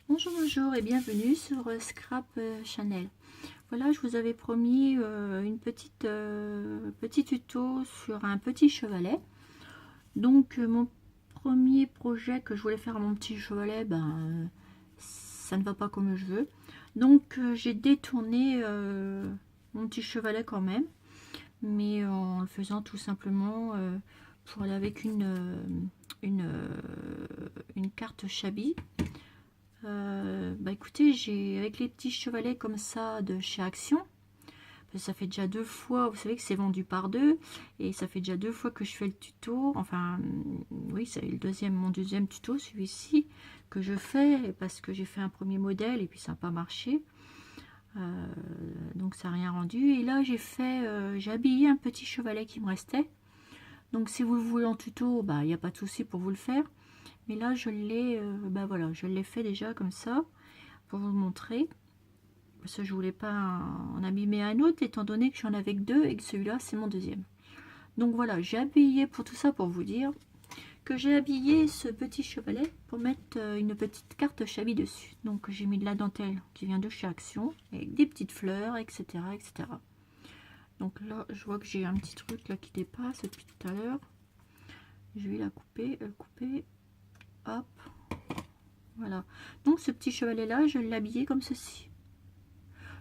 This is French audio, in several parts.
Bonjour, bonjour et bienvenue sur Scrap Channel. Voilà, je vous avais promis une petit tuto sur un petit chevalet. Donc mon premier projet que je voulais faire à mon petit chevalet, ça ne va pas comme je veux. Donc j'ai détourné mon petit chevalet quand même, mais en le faisant tout simplement pour aller avec une carte Chabi. Écoutez, j'ai avec les petits chevalets comme ça de chez Action, ça fait déjà 2 fois, vous savez que c'est vendu par deux, et ça fait déjà 2 fois que je fais le tuto, enfin oui, c'est mon deuxième tuto, celui-ci que je fais, parce que j'ai fait un premier modèle et puis ça n'a pas marché, donc ça n'a rien rendu, et là j'ai habillé un petit chevalet qui me restait, donc si vous le voulez en tuto, il n'y a pas de souci pour vous le faire, mais là je l'ai voilà, je l'ai fait déjà comme ça, pour vous le montrer, parce que je voulais pas en abîmer un autre étant donné que j'en avais que 2 et que celui-là c'est mon deuxième. Donc voilà, j'ai habillé pour tout ça, pour vous dire que j'ai habillé ce petit chevalet pour mettre une petite carte Chabi dessus. Donc j'ai mis de la dentelle qui vient de chez Action avec des petites fleurs, etc., etc. Donc là je vois que j'ai un petit truc là qui dépasse depuis tout à l'heure, je vais la couper, hop, voilà. Donc ce petit chevalet là, je l'ai habillé comme ceci.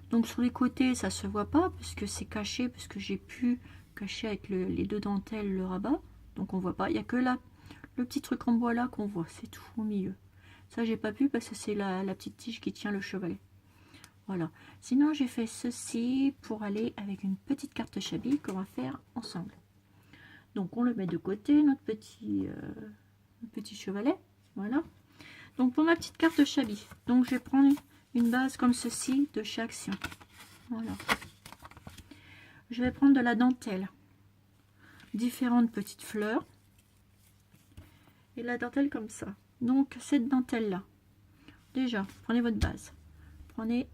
Donc sur les côtés ça se voit pas parce que c'est caché, parce que j'ai pu cacher avec les deux dentelles le rabat, donc on voit pas, il y a que là le petit truc en bois là qu'on voit, c'est tout au milieu. Ça j'ai pas pu parce que c'est la petite tige qui tient le chevalet. Voilà, sinon j'ai fait ceci pour aller avec une petite carte Chabi qu'on va faire ensemble. Donc on le met de côté, notre petit chevalet, voilà. Donc pour ma petite carte Chabi, donc je vais prendre une base comme ceci de chez Action. Voilà. Je vais prendre de la dentelle, différentes petites fleurs, et la dentelle comme ça. Donc cette dentelle là, déjà, prenez votre base, prenez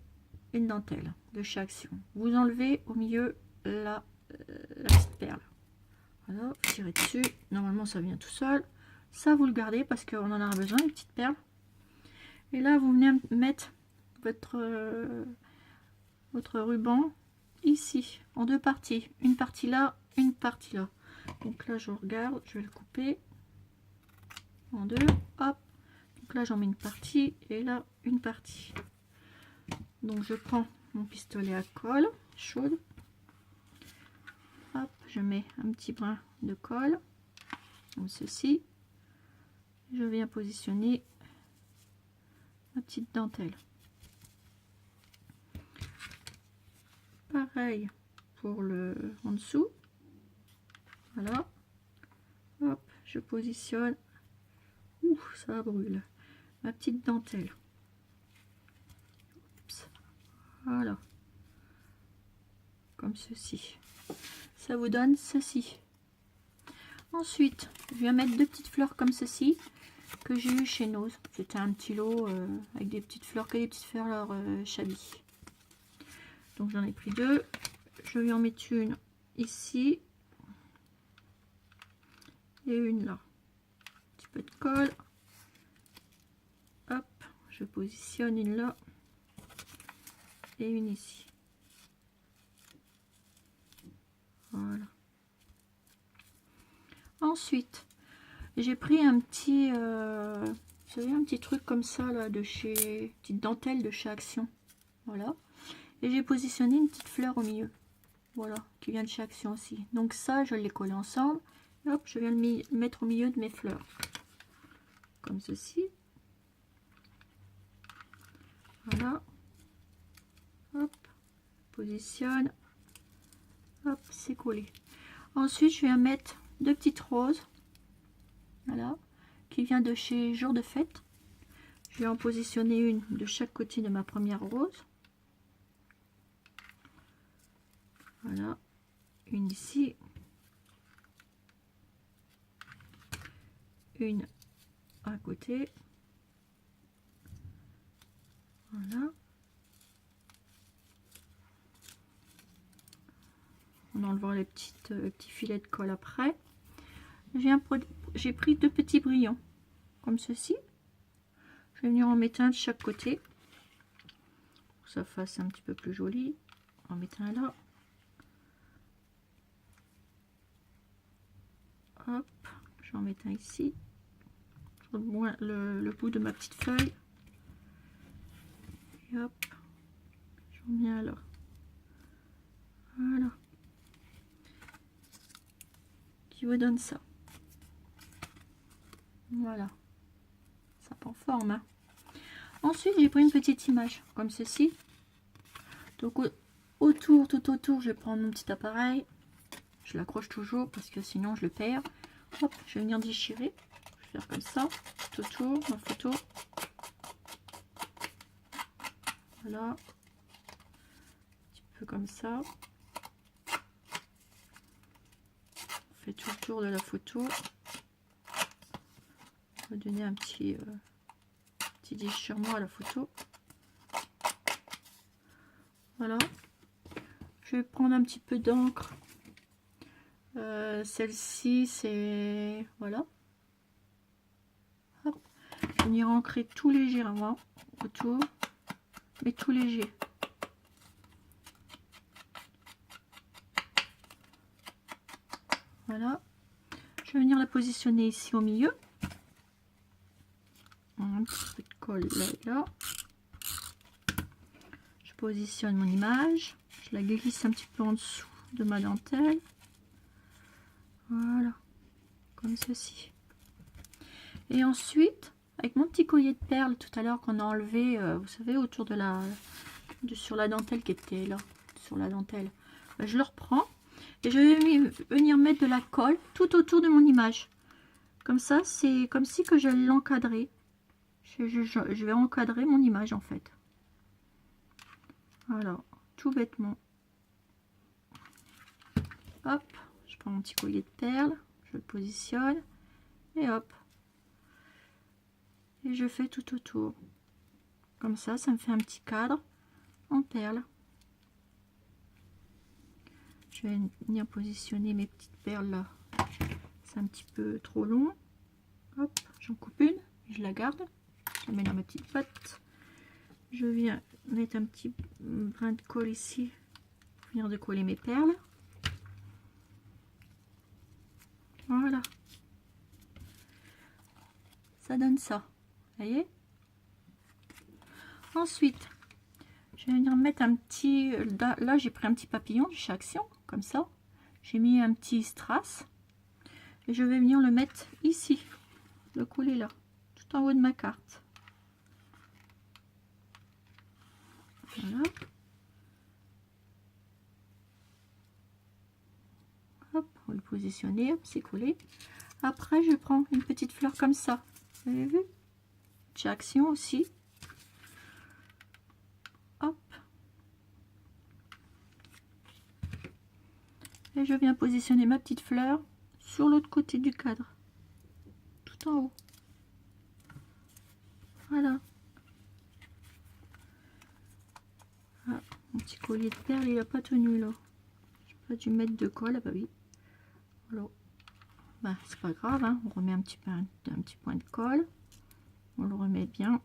une dentelle de chez Action. Vous enlevez au milieu la petite perle. Voilà, vous tirez dessus. Normalement ça vient tout seul. Ça vous le gardez parce qu'on en aura besoin, les petites perles. Et là vous venez mettre votre ruban ici en 2 parties, une partie là, une partie là. Donc là je regarde, je vais le couper en 2, hop, donc là j'en mets une partie et là une partie. Donc je prends mon pistolet à colle chaude, hop, je mets un petit brin de colle comme ceci, je viens positionner ma petite dentelle. Pareil pour le en dessous, voilà, hop, je positionne, ouf, ça brûle, ma petite dentelle. Oups. Voilà, comme ceci, ça vous donne ceci. Ensuite je viens mettre 2 petites fleurs comme ceci que j'ai eu chez Nose, c'était un petit lot avec des petites fleurs, que des petites fleurs Chabi. Donc j'en ai pris 2, je vais en mettre une ici et une là, un petit peu de colle, hop, je positionne une là et une ici, voilà. Ensuite j'ai pris un petit vous savez, un petit truc comme ça là, de chez, petite dentelle de chez Action, voilà, et j'ai positionné une petite fleur au milieu, voilà, qui vient de chez Action aussi. Donc ça je l'ai collé ensemble, et hop, je viens le mettre au milieu de mes fleurs comme ceci, voilà, hop, positionne, hop, c'est collé. Ensuite je viens mettre 2 petites roses, voilà, qui vient de chez Jour de Fête. Je vais en positionner une de chaque côté de ma première rose, voilà, une ici, une à côté, voilà, en enlevant les petits filets de colle après. J'ai pris 2 petits brillants comme ceci, Je vais venir en mettre un de chaque côté. Pour que ça fasse un petit peu plus joli. On va mettre un là. Hop, je vais en mettre un ici. Le bout de ma petite feuille. Et hop, j'en mets un là. Voilà. Qui vous donne ça. Voilà. Ça prend forme. Hein. Ensuite, j'ai pris une petite image comme ceci. Donc autour, tout autour, je vais prendre mon petit appareil. Je l'accroche toujours parce que sinon je le perds. Hop, je vais venir déchirer. Je vais faire comme ça, tout autour, ma photo. Voilà. Un petit peu comme ça. On fait tout le tour de la photo. On va donner un petit déchirement à la photo. Voilà. Je vais prendre un petit peu d'encre. Celle-ci, c'est... Voilà. Hop. Je vais venir ancrer tout légèrement autour. Mais tout léger. Voilà. Je vais venir la positionner ici au milieu. Un petit peu de colle là et là. Je positionne mon image. Je la glisse un petit peu en dessous de ma dentelle. Voilà. Comme ceci. Et ensuite, avec mon petit collier de perles tout à l'heure qu'on a enlevé, vous savez, autour de sur la dentelle qui était là, sur la dentelle, je le reprends et je vais venir mettre de la colle tout autour de mon image. Comme ça, c'est comme si que je l'encadrais. Je vais encadrer mon image en fait. Voilà, tout bêtement. Hop, je prends mon petit collier de perles, je le positionne et hop. Et je fais tout autour. Comme ça, ça me fait un petit cadre en perles. Je vais venir positionner mes petites perles là. C'est un petit peu trop long. Hop, j'en coupe une, je la garde. Je la mets dans ma petite patte. Je viens mettre un petit brin de colle ici. Pour venir décoller mes perles. Voilà. Ça donne ça. Vous voyez? Ensuite, je vais venir mettre un petit... Là, j'ai pris un petit papillon de chez Action, comme ça. J'ai mis un petit strass. Et je vais venir le mettre ici. Le coller là, tout en haut de ma carte. Voilà. Hop, on va le positionner, c'est collé. Après, je prends une petite fleur comme ça. Vous avez vu? Chez Action aussi. Hop. Et je viens positionner ma petite fleur sur l'autre côté du cadre. Tout en haut. Voilà. Ah, mon petit collier de perles, il n'a pas tenu là. J'ai pas dû mettre de colle. Ah bah oui. Voilà. Bah, c'est pas grave, hein. On remet un petit point de colle. On le remet bien.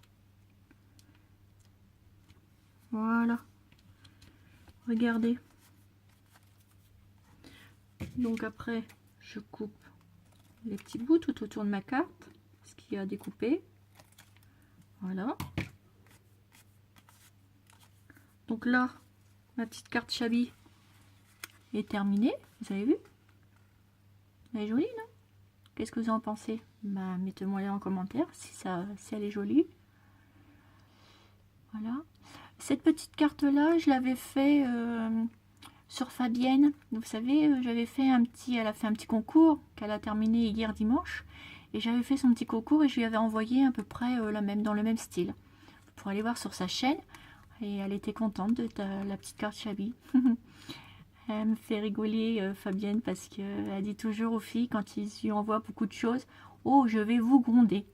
Voilà. Regardez. Donc après, je coupe les petits bouts tout autour de ma carte, ce qu'il y a à découper. Voilà. Donc là, ma petite carte Shabby est terminée. Vous avez vu? Elle est jolie, non? Qu'est-ce que vous en pensez? Bah, mettez-moi en commentaire si elle est jolie. Voilà. Cette petite carte là, je l'avais fait sur Fabienne. Vous savez, j'avais fait elle a fait un petit concours qu'elle a terminé hier dimanche. Et j'avais fait son petit concours et je lui avais envoyé à peu près dans le même style. Pour aller voir sur sa chaîne. Et elle était contente de la petite carte Shabby. Elle me fait rigoler, Fabienne, parce qu'elle dit toujours aux filles, quand ils lui envoient beaucoup de choses, « Oh, je vais vous gronder !»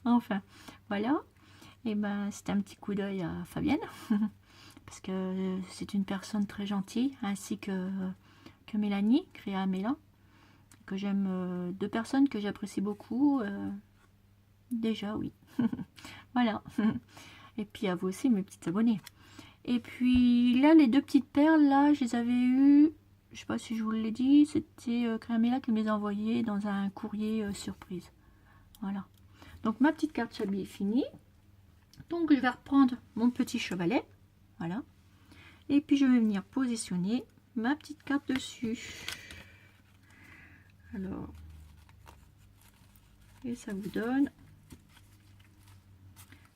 Enfin, voilà. Et ben, c'était un petit coup d'œil à Fabienne, parce que c'est une personne très gentille, ainsi que Mélanie, Créa Mélan, que j'aime, deux personnes que j'apprécie beaucoup. Déjà, oui. Voilà. Et puis à vous aussi, mes petits abonnés. Et puis là, les deux petites perles, là, je les avais eues, je sais pas si je vous l'ai dit, c'était Créamela qui me les a envoyées dans un courrier surprise. Voilà. Donc ma petite carte Chablis est finie. Donc je vais reprendre mon petit chevalet. Voilà. Et puis je vais venir positionner ma petite carte dessus. Alors, et ça vous donne,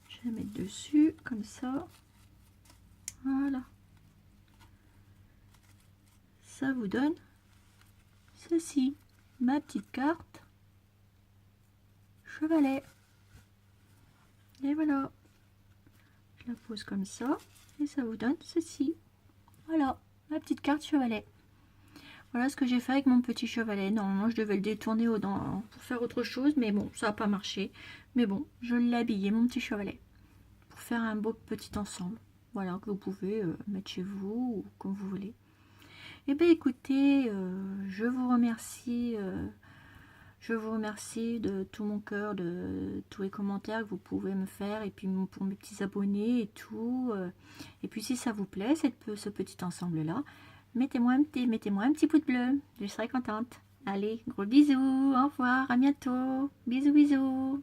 je vais mettre dessus comme ça. Voilà. Ça vous donne ceci, ma petite carte chevalet. Et voilà. Je la pose comme ça et ça vous donne ceci. Voilà, ma petite carte chevalet. Voilà ce que j'ai fait avec mon petit chevalet. Normalement, je devais le détourner pour faire autre chose, mais bon, ça n'a pas marché. Mais bon, je l'ai habillé, mon petit chevalet, pour faire un beau petit ensemble. Voilà, que vous pouvez mettre chez vous ou comme vous voulez. Et bien, écoutez, je vous remercie de tout mon cœur, de tous les commentaires que vous pouvez me faire, et puis pour mes petits abonnés et tout. Et puis, si ça vous plaît, ce petit ensemble-là, mettez-moi un petit pouce bleu, je serai contente. Allez, gros bisous, au revoir, à bientôt, bisous bisous.